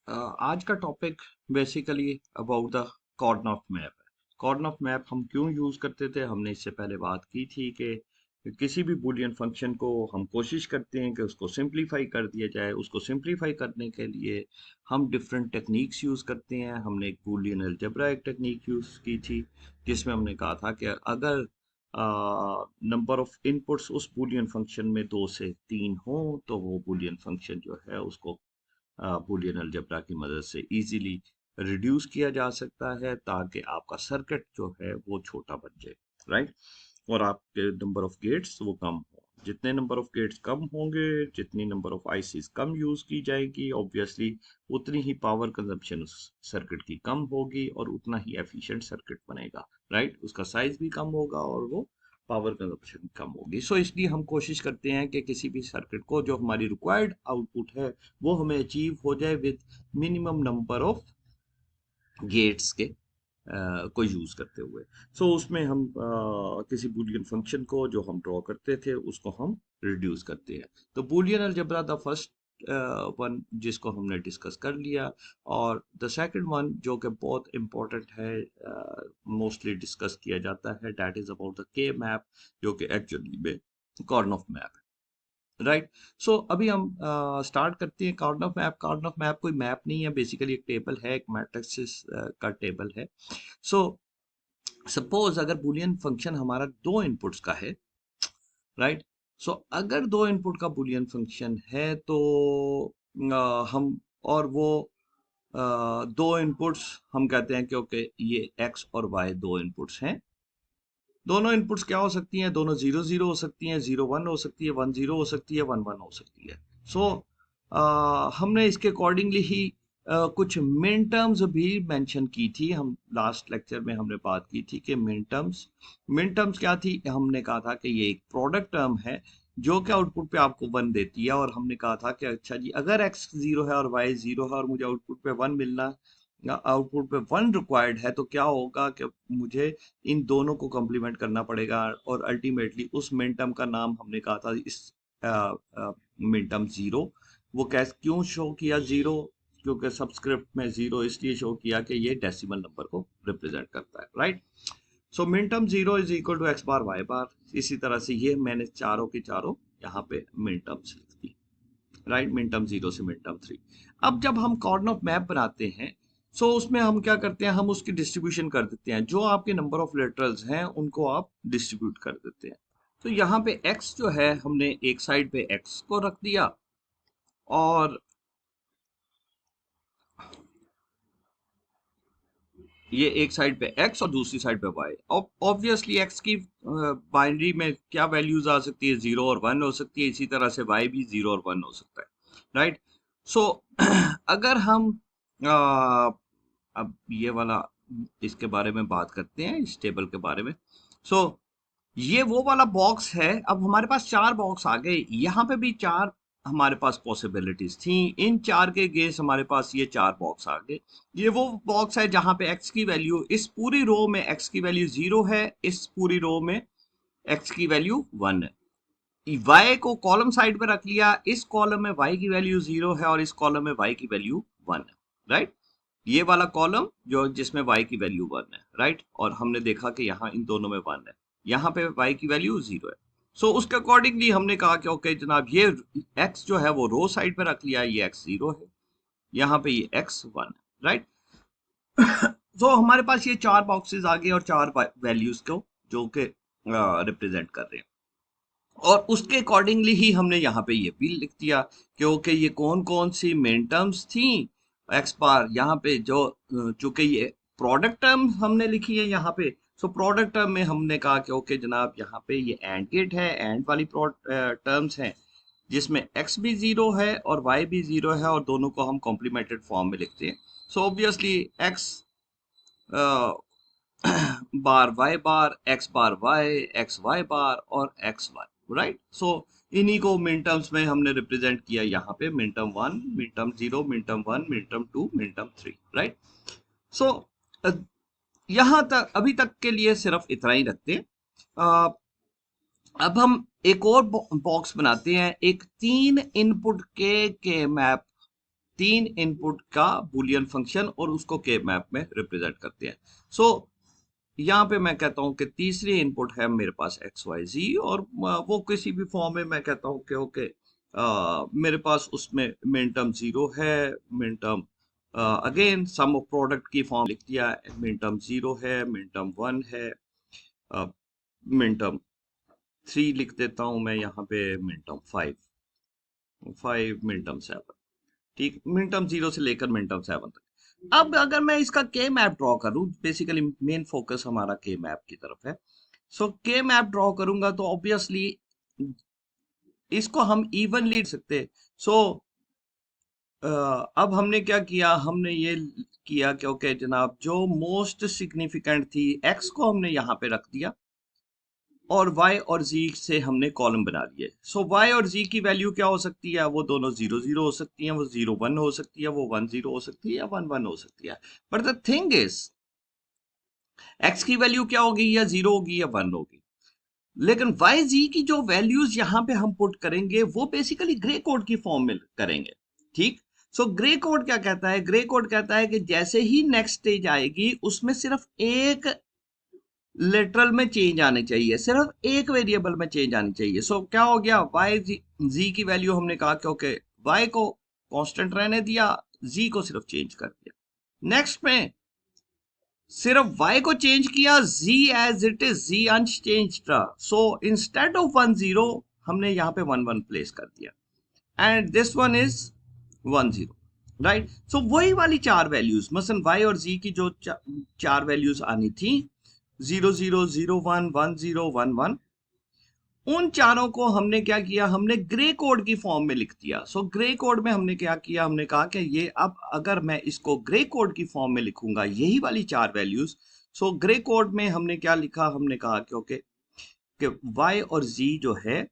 आज का topic basically about the Karnaugh map है। कॉर्डनॉफ मैप हम क्यों यूज करते थे, हमने इससे पहले बात की थी कि किसी भी बूलियन फंक्शन को हम कोशिश करते हैं कि उसको सिंपलीफाई कर दिया जाए। उसको सिंपलीफाई करने के लिए हम डिफरेंट टेक्निक्स यूज करते हैं। हमने एक बूलियन अलजेब्रा एक टेक्निक यूज की थी, जिसमें हमने कहा था कि अगर नंबर ऑफ इनपुट्स उस बूलियन फंक्शन में 2 से 3 हो तो वो बूलियन फंक्शन जो है उसको बूलियन अलजेब्रा की मदद से इजीली रिड्यूस किया जा सकता है, ताकि आपका सर्किट जो है वो छोटा बन जाए, राइट। और आपके नंबर ऑफ गेट्स वो कम हो। जितने नंबर ऑफ गेट्स कम होंगे, जितनी number of ICs come use की जाएगी, ऑब्वियसली उतनी ही पावर कंजप्शन उस सर्किट की कम होगी और उतना ही एफिशिएंट सर्किट बनेगा, राइट। उसका साइज भी कम होगा और वो पावर कंजप्शन कम होगी। सो इसलिए हम कोशिश करते हैं कि किसी भी सर्किट को जो हमारी रिक्वायर्ड आउटपुट है वो हमें अचीव हो जाए with minimum number of gates के को यूज करते हुए। उसमें हम किसी बूलियन फंक्शन को जो हम ड्रॉ करते थे उसको हम रिड्यूस करते हैं। तो Boolean algebra the first one जिसको हमने डिस्कस कर लिया, और द सेकंड वन जो कि बहुत इंपॉर्टेंट है, मोस्टली डिस्कस किया जाता है, दैट इज अबाउट द के मैप, जो कि एक्चुअली में कॉर्डनॉफ मैप है, राइट। अभी हम स्टार्ट करते हैं Karnaugh map. Karnaugh map कोई मैप नहीं है, बेसिकली एक टेबल है, एक मैट्रिक्स का टेबल है। सो सपोज अगर बुलियन फंक्शन हमारा 2 इनपुट्स का है, राइट। अगर 2 इनपुट का बुलियन फंक्शन है तो हम और वो 2 इनपुट्स, हम कहते हैं कि ओके ये एक्स और वाई 2 इनपुट्स हैं। दोनों इनपुट्स क्या हो सकती हैं? दोनों 0 0 हो सकती हैं, 0 1 हो सकती है, 1 0 हो सकती है, 1 1 हो सकती है। सो हमने इसके अकॉर्डिंगली ही कुछ मिन टर्म्स भी मेंशन की थी। हम लास्ट लेक्चर में हमने बात की थी कि मिन टर्म्स क्या थी। हमने कहा था कि ये एक प्रोडक्ट टर्म है जो कि आउटपुट पे आपको 1 देती है, और हमने कहा था कि अच्छा जी, अगर एक्स 0 है और वाई 0 है और मुझे आउटपुट पे 1 मिलना, आउटपुट पे 1 रिक्वायर्ड है, तो क्या होगा कि मुझे इन दोनों को कॉम्प्लीमेंट करना पड़ेगा। और अल्टीमेटली उस मिनटम का नाम हमने कहा था इस मिनटम जीरो। वो कैसे क्यों शो किया जीरो? क्योंकि सबस्क्रिप्ट में जीरो इसलिए शो किया कि ये डेसिमल नंबर को रिप्रेजेंट करता है, right. Minterm zero is equal to X bar Y bar. इसी तरह से ये मैंने चारों की चारों यहाँ पे मिनटम्स लिख दी, राइट। मिनटम 0 से मिनटम 3। अब जब हम कॉर्डन ऑफ मैप बनाते हैं, उसमें हम क्या करते हैं, हम उसकी डिस्ट्रीब्यूशन कर देते हैं। जो आपके नंबर ऑफ लेटरल्स हैं उनको आप डिस्ट्रीब्यूट कर देते हैं। तो यहाँ पे x जो है हमने एक साइड पे x को रख दिया, और ये एक साइड पे x और दूसरी साइड पे y। ऑब्वियसली x की बाइनरी में क्या वैल्यूज आ सकती है? 0 और 1 हो सकती है। इसी तरह से y भी 0 और 1 हो सकता है, राइट। सो अगर हम अब ये वाला, इसके बारे में बात करते हैं, इस टेबल के बारे में। सो ये वो वाला बॉक्स है। अब हमारे पास 4 बॉक्स आ गए। यहाँ पे भी 4 हमारे पास पॉसिबिलिटीज थी। इन 4 के गेस हमारे पास ये 4 बॉक्स आ गए। ये वो बॉक्स है जहां पे x की वैल्यू, इस पूरी रो में x की वैल्यू 0 है, इस पूरी रो में x की वैल्यू 1 है। y को कॉलम साइड पे रख लिया, इस कॉलम में y की वैल्यू 0 है और इस कॉलम में y की वैल्यू 1 है, राइट। ये वाला कॉलम जो जिसमें y की वैल्यू 1 है, राइट। और हमने देखा कि यहाँ इन दोनों में 1 है, यहाँ पे y की वैल्यू 0 है। उसके अकॉर्डिंगली हमने कहा कि ओके जनाब, ये x जो है वो रो साइड पे रख लिया, ये x 0 है, यहाँ पे ये x 1 है, राइट। हमारे पास ये 4 बॉक्सेस आ गए और 4 वैल्यूज को जो कि रिप्रेजेंट कर रहे हैं। और उसके अकॉर्डिंगली ही हमने यहाँ पे ये भी लिख दिया कि ओके ये कौन कौन सी मेन टर्म्स थी। एक्स बार यहाँ पे जो चूंकि ये प्रोडक्ट टर्म हमने लिखी है यहाँ पे। प्रोडक्ट टर्म में हमने कहा कि ओके जनाब, यहाँ पे ये एंड गेट है, एंड वाली टर्म्स हैं, जिसमें एक्स भी 0 है और वाई भी 0 है, और दोनों को हम कॉम्प्लीमेंटेड फॉर्म में लिखते हैं। ऑब्वियसली एक्स बार वाई बार, X bar Y, x Y बार और एक्स वाई, राइट। इन्हीं को मिन टर्म्स में हमने रिप्रेजेंट किया यहाँ पे, मिन टर्म 1, मिन term 0, min term 1, min term 2, min term 3, right. So यहाँ तक, अभी तक के लिए सिर्फ इतना ही रखते हैं। अब हम एक और बॉक्स बनाते हैं, एक 3 इनपुट के मैप तीन इनपुट का बुलियन फंक्शन और उसको के मैप में रिप्रेजेंट करते हैं। सो यहाँ पे मैं कहता हूँ कि तीसरी इनपुट है मेरे पास एक्स वाई जी, और वो किसी भी फॉर्म में मैं कहता हूँ कि ओके मेरे पास उसमें मिन टर्म जीरो है, min term again sum of product की फॉर्म लिख दिया, मिन टर्म जीरो है, मिन टर्म वन है, मिन टर्म थ्री लिख देता हूँ मैं यहाँ पे, min term five min term seven. ठीक, मिन टर्म जीरो से लेकर मिन टर्म सेवन तक। अब अगर मैं इसका के मैप ड्रॉ करूं, बेसिकली मेन फोकस हमारा के मैप की तरफ है। सो के मैप ड्रॉ करूंगा तो ऑब्वियसली इसको हम इवनली लिख सकते हैं। सो अब हमने क्या किया, हमने ये किया कि ओके जनाब, जो मोस्ट सिग्निफिकेंट थी एक्स को हमने यहाँ पे रख दिया और y और z से हमने कॉलम बना दिए। सो y और z की वैल्यू क्या हो सकती है, वो दोनों 0 0 हो सकती हैं, वो 0 1 हो सकती है, वो 1 0 हो सकती है, या 1 1 हो सकती है। But the thing is x की वैल्यू क्या होगी, या 0 होगी या 1 होगी। लेकिन वाई जी की जो वैल्यूज यहां पे हम पुट करेंगे वो बेसिकली ग्रे कोड की फॉर्म में करेंगे। ठीक, सो ग्रे कोड क्या कहता है, ग्रे कोड कहता है कि जैसे ही नेक्स्ट स्टेज आएगी उसमें सिर्फ एक लिटरल में चेंज आने चाहिए, सिर्फ एक वेरिएबल में चेंज आनी चाहिए। सो क्या हो गया, वाई जी की वैल्यू हमने कहा कि ओके वाई को कांस्टेंट रहने दिया, जी को सिर्फ चेंज कर दिया। नेक्स्ट में सिर्फ y को चेंज किया, z as it is, z unchange रहा। सो इंस्टेड ऑफ 1 0 हमने यहाँ पे 1 1 प्लेस कर दिया, and this one is 1 0, right. So वही वाली चार वैल्यूज, मसलन y और z की जो चार वैल्यूज आनी थी, 0 0 0 1 1 0 1 1, उन चारों को हमने क्या किया, हमने ग्रे कोड की फॉर्म में लिख दिया। सो ग्रे कोड में हमने क्या किया, हमने कहा कि ये अब अगर मैं इसको ग्रे कोड की फॉर्म में लिखूंगा यही वाली चार वैल्यूज, सो ग्रे कोड में हमने क्या लिखा, हमने कहा कि ओके कि y और z जो है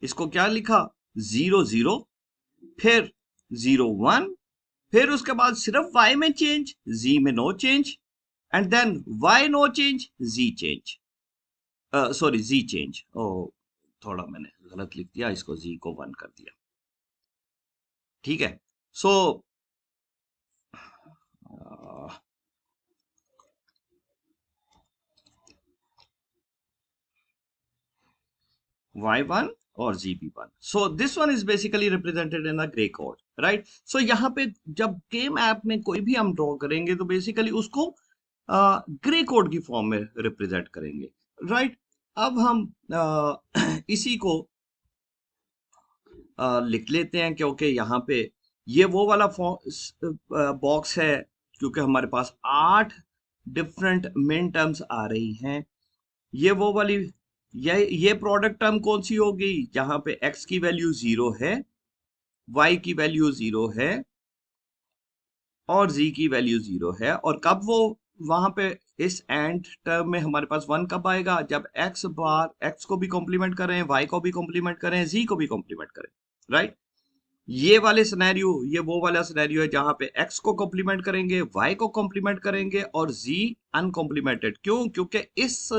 इसको क्या लिखा, 0 0, फिर 0 1, फिर उसके बाद सिर्फ y में चेंज, z में no change, and then y no change, z change, sorry Z change. ओ थोड़ा मैंने गलत लिख दिया, इसको जी को 1 कर दिया। ठीक है, सो y1 और gb1, so this one is basically represented in the Gray code, right. So यहाँ पे जब गेम ऐप में कोई भी हम ड्रॉ करेंगे तो बेसिकली उसको ग्रे कोड की फॉर्म में रिप्रेजेंट करेंगे, राइट। अब हम इसी को लिख लेते हैं, क्योंकि यहाँ पे ये वो वाला बॉक्स है, क्योंकि हमारे पास 8 डिफरेंट मिन टर्म्स आ रही हैं। ये वो वाली, ये प्रोडक्ट टर्म कौन सी होगी, जहां पे x की वैल्यू 0 है, y की वैल्यू 0 है और z की वैल्यू 0 है। और कब वो वहां पे इस एंड टर्म में हमारे पास 1 कब आएगा, जब x बार x को भी कॉम्प्लीमेंट करें, y को भी कॉम्प्लीमेंट करें, z को भी कॉम्प्लीमेंट करें, राइट। ये वाले सिनेरियो, ये वो वाला सिनेरियो है जहां पे x को कॉम्प्लीमेंट करेंगे, y को कॉम्प्लीमेंट करेंगे और z अनकॉम्प्लीमेंटेड। क्यों, क्योंकि इस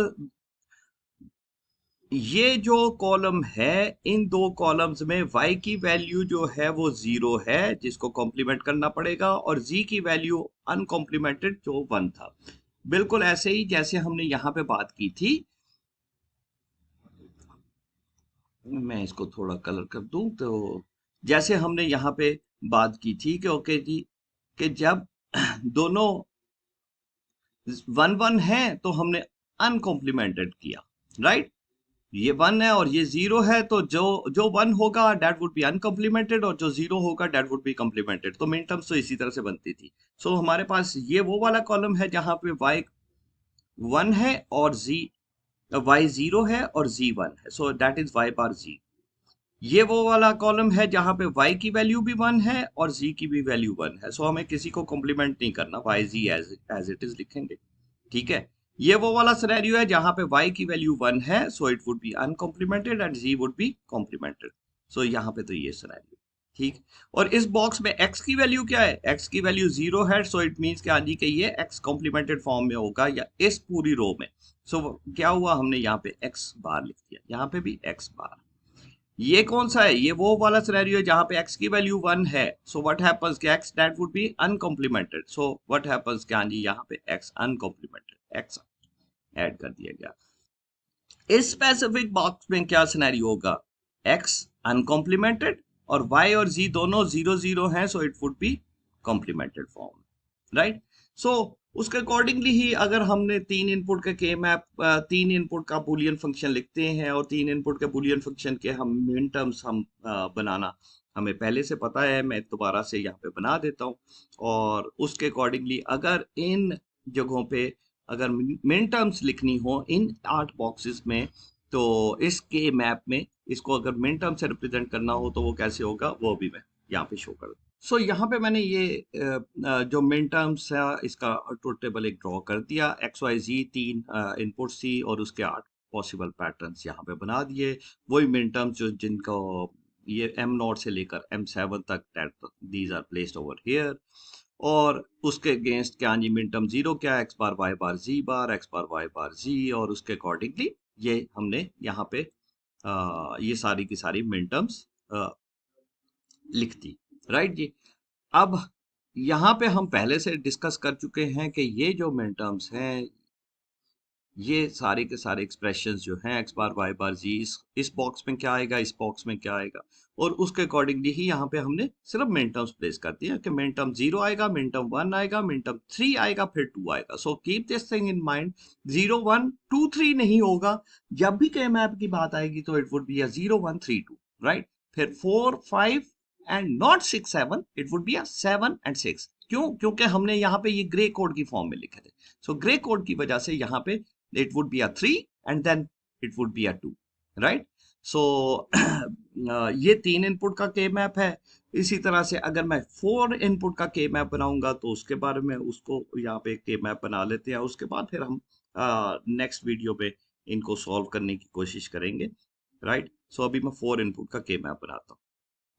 ये जो कॉलम है, इन दो कॉलम्स में y की वैल्यू जो है वो 0 है, जिसको कॉम्प्लीमेंट करना पड़ेगा, और z की वैल्यू अनकॉम्प्लीमेंटेड जो 1 था। बिल्कुल ऐसे ही जैसे हमने यहां पे बात की थी, मैं इसको थोड़ा कलर कर दूं, तो जैसे हमने यहाँ पे बात की थी कि ओके जी, कि जब दोनों 1 1 है तो हमने अनकॉम्प्लीमेंटेड किया, राइट। ये 1 है और ये 0 है, तो जो जो 1 होगा डेट वुड बी अनकॉम्प्लीमेंटेड, और जो 0 होगा डेट वुड बी कॉम्प्लीमेंटेड। तो मिन टर्म्स तो इसी तरह से बनती थी। सो हमारे पास ये वो वाला कॉलम है जहां पे y 1 है और y 0 है और z 1 है, so that is y bar z। ये वो वाला कॉलम है जहां पे y की वैल्यू भी 1 है और z की भी वैल्यू 1 है, सो हमें किसी को कॉम्प्लीमेंट नहीं करना, y z as it is लिखेंगे। ठीक है, ये वो वाला सिनेरियो है जहां पे y की वैल्यू 1 है, so it would be uncomplemented and z would be complemented. So यहाँ पे तो ये सिनेरियो, ठीक। और इस बॉक्स में x की वैल्यू क्या है, x की वैल्यू 0 है, सो इट मींस कि आदि के ये x कॉम्प्लीमेंटेड फॉर्म में होगा या इस पूरी रो में। सो क्या हुआ, हमने यहाँ पे x बार लिख दिया, यहाँ पे भी x बार। ये कौन सा है? ये वो वाला सिनेरियो है जहां पे x की वैल्यू 1 है। सो व्हाट हैपेंस कि x that would be uncomplemented. So what happens कि हाँ जी यहाँ पे x अनकॉम्प्लीमेंटेड, x ऐड कर दिया गया। इस स्पेसिफिक बॉक्स में क्या सिनेरियो होगा? x अनकॉम्प्लीमेंटेड और y और z दोनों 0 0 हैं, so it would be complemented form, right. सो उसके अकॉर्डिंगली ही अगर हमने तीन इनपुट के मैप, तीन इनपुट का बुलियन फंक्शन लिखते हैं और तीन इनपुट के बुलियन फंक्शन के हम मिन टर्म्स हम बनाना हमें पहले से पता है। मैं दोबारा से यहाँ पे बना देता हूँ। और उसके अकॉर्डिंगली अगर इन जगहों पे अगर मिन टर्म्स लिखनी हो इन 8 बॉक्सेस में, तो इस के मैप में इसको अगर मिन टर्म से रिप्रेजेंट करना हो तो वो कैसे होगा वो भी मैं यहाँ पे शो कर दूँ। सो यहाँ पे मैंने ये जो मिन टर्म्स है इसका ट्रुथ टेबल एक ड्रॉ कर दिया। एक्स वाई जी तीन इनपुट सी और उसके 8 पॉसिबल पैटर्न्स यहाँ पे बना दिए। वही मिन टर्म्स जो जिनको ये एम नॉट से लेकर M7 तक, these are placed over here. और उसके अगेंस्ट क्या जी मिन टर्म जीरो क्या, एक्स बार वाई बार जी bar, X bar Y bar जी, और उसके अकॉर्डिंगली ये हमने यहाँ पे ये सारी की सारी मिन टर्म्स लिख दी, राइट जी। अब यहाँ पे हम पहले से डिस्कस कर चुके हैं कि ये जो मिन टर्म्स हैं ये सारे के सारे एक्सप्रेशंस जो हैं एक्स बार वाई बार जी, इस बॉक्स में क्या आएगा, इस बॉक्स में क्या आएगा, और उसके अकॉर्डिंगली ही यहाँ पे हमने सिर्फ मिन टर्म्स प्लेस कर दिया कि मिन टर्म 0 आएगा, मिन टर्म 1 आएगा, मिन टर्म 3 आएगा, फिर 2 आएगा। So keep this thing in mind, 0 1 2 3 नहीं होगा। जब भी के मैप की बात आएगी तो it would be a 0 1 3 2, right. फिर 4 5 and not 6 7, it would be a 7 and 6। क्यों? क्योंकि हमने यहाँ पे ये ग्रे कोड की फॉर्म में लिखे थे। सो ग्रे कोड की वजह से यहाँ पे it would be a 3 and then it would be a 2, right? So ये तीन इनपुट का के मैप है। इसी तरह से अगर मैं 4 इनपुट का के मैप बनाऊंगा तो उसके बारे में उसको यहाँ पे के मैप बना लेते हैं। उसके बाद फिर हम नेक्स्ट वीडियो में इनको सॉल्व करने की कोशिश करेंगे, राइट। सो अभी मैं 4 इनपुट का के मैप बनाता हूँ।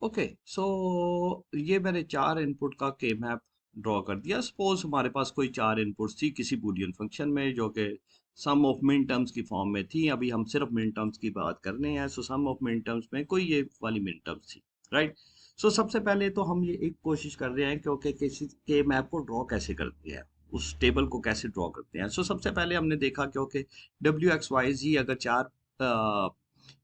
ओके, सो ये मैंने 4 इनपुट का के मैप ड्रॉ कर दिया। सपोज हमारे पास कोई 4 इनपुट्स थी किसी बूलियन फंक्शन में जो कि सम ऑफ मिन टर्म्स की फॉर्म में थी। अभी हम सिर्फ मिन टर्म्स की बात कर रहे हैं। सो सम ऑफ मिन टर्म्स में कोई ये वाली मिन टर्म्स थी, राइट। सो सबसे पहले तो हम ये एक कोशिश कर रहे हैं क्योंकि किसी के मैप को ड्रॉ कैसे करते हैं, उस टेबल को कैसे ड्रॉ करते हैं। सो सबसे पहले हमने देखा क्योंकि डब्ल्यू एक्स वाई जी अगर 4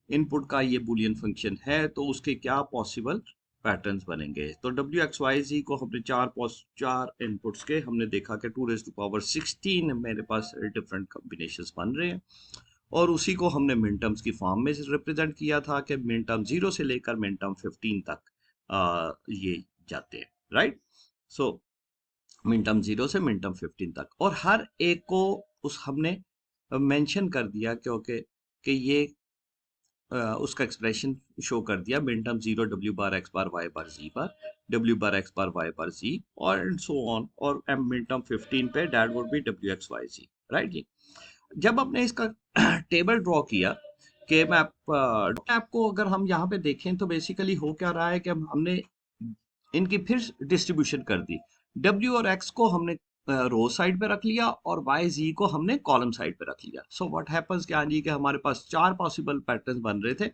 इनपुट का ये बुलियन फंक्शन है तो उसके क्या पॉसिबल पैटर्न्स बनेंगे। तो डब्ल्यू एक्स वाई जी को हमने चार इनपुट्स के हमने देखा कि 2⁻16 मेरे पास डिफरेंट कॉम्बिनेशंस बन रहे हैं। और उसी को हमने मिन टर्म्स की फॉर्म में रिप्रेजेंट किया था कि मिन टर्म 0 से लेकर मिन टर्म 15 तक ये जाते हैं, राइट। सो मिन टर्म 0 से मिन टर्म 15 तक, और हर एक को उस हमने मेंशन कर दिया क्योंकि कि ये उसका एक्सप्रेशन शो कर दिया। Min term 0 W bar X bar Y bar जी bar, W bar X bar Y bar जी, और एंड सो ऑन। और मिन टर्म 15 पे that would be W X Y Z, right जी। जब आपने इसका टेबल ड्रॉ किया कि मैप मैप को अगर हम यहाँ पे देखें तो बेसिकली हो क्या रहा है कि हमने इनकी फिर डिस्ट्रीब्यूशन कर दी। डब्ल्यू और एक्स को हमने रो साइड पे रख लिया और वाई जी को हमने कॉलम साइड पे रख लिया। सो व्हाट हैपेंस क्या जी कि हमारे पास 4 पॉसिबल पैटर्न बन रहे थे।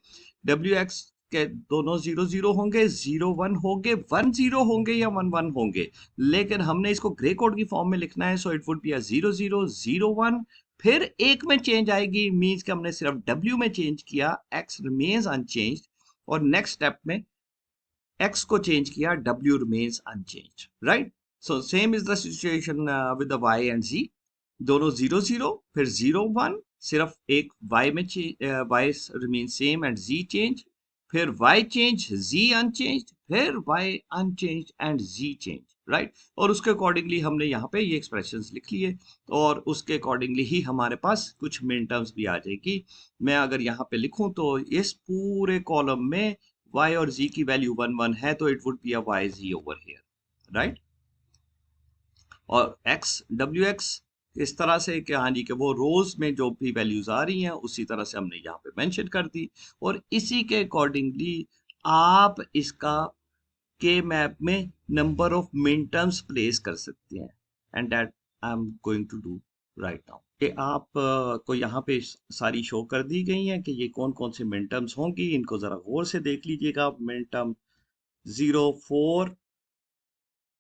डब्ल्यू एक्स के दोनों 0 0 होंगे, 0 1 होंगे, 1 0 होंगे या 1 1 होंगे। लेकिन हमने इसको ग्रे कोड की फॉर्म में लिखना है, सो इट वुड बी अ 0 0 0 1। फिर एक में चेंज आएगी, मीन्स कि हमने सिर्फ डब्ल्यू में चेंज किया, एक्स रिमेन्स अनचेंज्ड। और नेक्स्ट स्टेप में x को चेंज किया, w remains unchanged, right? So same is the situation with the y and z, दोनों 0 0 फिर 0 1, सिर्फ एक y में y remain same and z change, फिर y change, z unchanged, फिर y unchanged and z change, right? और उसके accordingly हमने यहाँ पे ये एक्सप्रेशंस लिख लिए और उसके अकॉर्डिंगली ही हमारे पास कुछ मिन टर्म्स भी आ जाएगी। मैं अगर यहाँ पे लिखूं तो इस पूरे कॉलम में y और z की वैल्यू 1 1 है तो it would be a Y G over here, right. और x w x इस तरह से कि हाँ जी कि वो रोज में जो भी वैल्यूज आ रही हैं उसी तरह से हमने यहाँ पे मेंशन कर दी। और इसी के अकॉर्डिंगली आप इसका के मैप में number of min terms place कर सकते हैं, and that I am going to do right now. कि आप को यहाँ पे सारी शो कर दी गई हैं कि ये कौन कौन से मिन टर्म्स होंगी, इनको ज़रा गौर से देख लीजिएगा आप। मिन टर्म 0 4